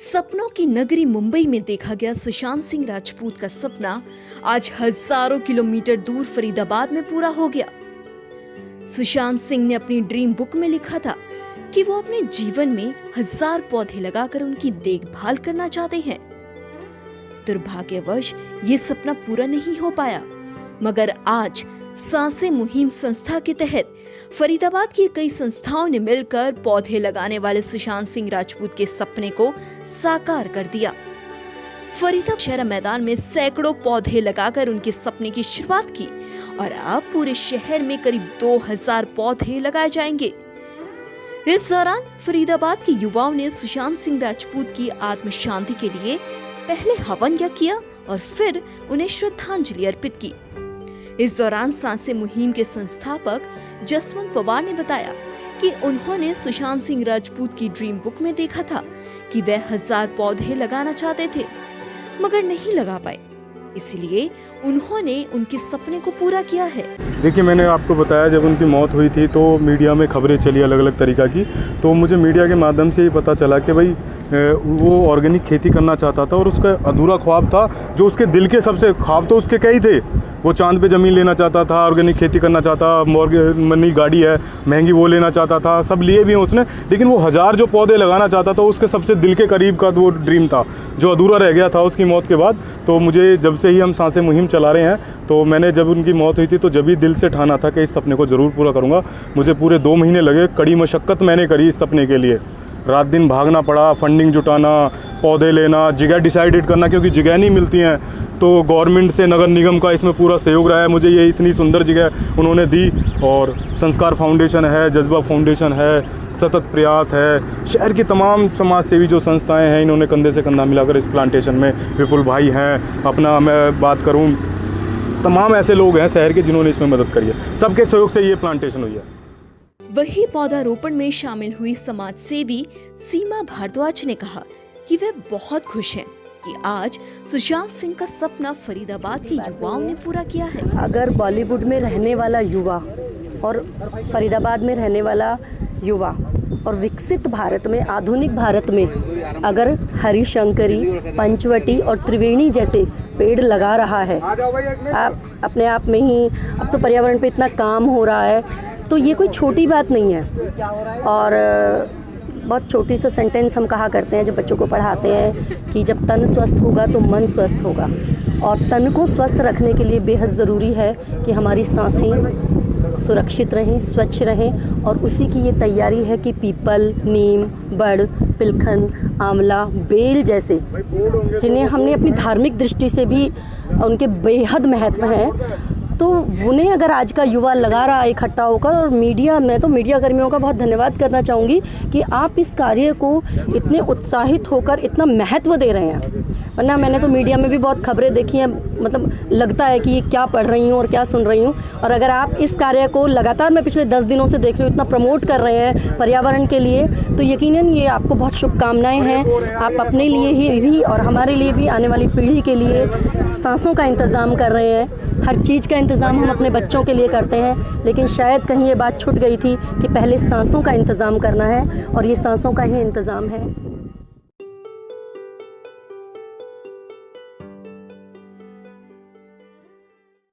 सपनों की नगरी मुंबई में देखा गया सुशांत सिंह राजपूत का सपना आज हजारों किलोमीटर दूर फरीदाबाद में पूरा हो गया। सुशांत सिंह ने अपनी ड्रीम बुक में लिखा था कि वो अपने जीवन में 1000 पौधे लगाकर उनकी देखभाल करना चाहते हैं। दुर्भाग्यवश ये सपना पूरा नहीं हो पाया, मगर आज सांसें मुहिम संस्था के तहत फरीदाबाद की कई संस्थाओं ने मिलकर पौधे लगाने वाले सुशांत सिंह राजपूत के सपने को साकार कर दिया। फरीदाबाद शहर मैदान में सैकड़ों पौधे लगाकर उनके सपने की शुरुआत की और अब पूरे शहर में करीब 2000 पौधे लगाए जाएंगे। इस दौरान फरीदाबाद के युवाओं ने सुशांत सिंह राजपूत की आत्म शांति के लिए पहले हवन यज्ञ किया और फिर उन्हें श्रद्धांजलि अर्पित की। इस दौरान सांसें मुहिम के संस्थापक जसवंत पवार ने बताया कि उन्होंने सुशांत सिंह राजपूत की ड्रीम बुक में देखा था कि वह 1000 पौधे लगाना चाहते थे, मगर नहीं लगा पाए, इसलिए उन्होंने उनके सपने को पूरा किया है। देखिए, मैंने आपको बताया जब उनकी मौत हुई थी तो मीडिया में खबरें चली अलग अलग तरीक़ा की, तो मुझे मीडिया के माध्यम से ये पता चला कि भाई वो ऑर्गेनिक खेती करना चाहता था और उसका अधूरा ख्वाब था, जो उसके दिल के सबसे ख्वाब तो उसके कई थे। वो चांद पे ज़मीन लेना चाहता था, ऑर्गेनिक खेती करना चाहता, नई गाड़ी है महंगी वो लेना चाहता था, सब लिए भी हैं उसने, लेकिन वो 1000 जो पौधे लगाना चाहता था उसके सबसे दिल के करीब का वो ड्रीम था जो अधूरा रह गया था उसकी मौत के बाद। तो मुझे जब से ही हम सांसें मुहिम चला रहे हैं, तो मैंने जब उनकी मौत हुई थी तो जब ही दिल से ठाना था कि इस सपने को ज़रूर पूरा करूँगा। मुझे पूरे 2 महीने लगे, कड़ी मशक्क़त मैंने करी इस सपने के लिए। रात दिन भागना पड़ा, फंडिंग जुटाना, पौधे लेना, जगह डिसाइडेड करना, क्योंकि जगह नहीं मिलती हैं, तो गवर्नमेंट से नगर निगम का इसमें पूरा सहयोग रहा है। मुझे ये इतनी सुंदर जगह उन्होंने दी और संस्कार फाउंडेशन है, जज्बा फाउंडेशन है, सतत प्रयास है, शहर की तमाम समाज सेवी जो संस्थाएं हैं, इन्होंने कंधे से कंधा मिलाकर इस प्लांटेशन में, विपुल भाई हैं, अपना मैं बात करूँ, तमाम ऐसे लोग हैं शहर के जिन्होंने इसमें मदद करी है। सबके सहयोग से ये प्लांटेशन हुई है। वही पौधारोपण में शामिल हुई समाज सेवी सीमा भारद्वाज ने कहा कि वे बहुत खुश हैं कि आज सुशांत सिंह का सपना फरीदाबाद के युवाओं ने पूरा किया है। अगर बॉलीवुड में रहने वाला युवा और फरीदाबाद में रहने वाला युवा और विकसित भारत में, आधुनिक भारत में अगर हरिशंकरी, पंचवटी और त्रिवेणी जैसे पेड़ लगा रहा है, आप अपने आप में ही, अब तो पर्यावरण पे इतना काम हो रहा है, तो ये कोई छोटी बात नहीं है। और बहुत छोटी सा सेंटेंस हम कहा करते हैं जब बच्चों को पढ़ाते हैं कि जब तन स्वस्थ होगा तो मन स्वस्थ होगा, और तन को स्वस्थ रखने के लिए बेहद ज़रूरी है कि हमारी सांसें सुरक्षित रहें, स्वच्छ रहें, और उसी की ये तैयारी है कि पीपल, नीम, बड़, पिलखन, आंवला, बेल जैसे, जिन्हें हमने अपनी धार्मिक दृष्टि से भी उनके बेहद महत्व हैं, तो उन्हें अगर आज का युवा लगा रहा है इकट्ठा होकर, और मीडिया, मैं तो मीडिया कर्मियों का बहुत धन्यवाद करना चाहूँगी कि आप इस कार्य को इतने उत्साहित होकर इतना महत्व दे रहे हैं। वरना मैंने तो मीडिया में भी बहुत खबरें देखी हैं, मतलब लगता है कि ये क्या पढ़ रही हूँ और क्या सुन रही हूँ। और अगर आप इस कार्य को लगातार, मैं पिछले 10 दिनों से देख रही हूँ, इतना प्रमोट कर रहे हैं पर्यावरण के लिए, तो यकीनन ये आपको बहुत शुभकामनाएँ हैं। आप अपने लिए ही भी और हमारे लिए भी, आने वाली पीढ़ी के लिए सांसों का इंतज़ाम कर रहे हैं। हर चीज़ का इंतज़ाम हम अपने बच्चों के लिए करते हैं, लेकिन शायद कहीं ये बात छूट गई थी कि पहले सांसों का इंतज़ाम करना है, और ये सांसों का ही इंतज़ाम है।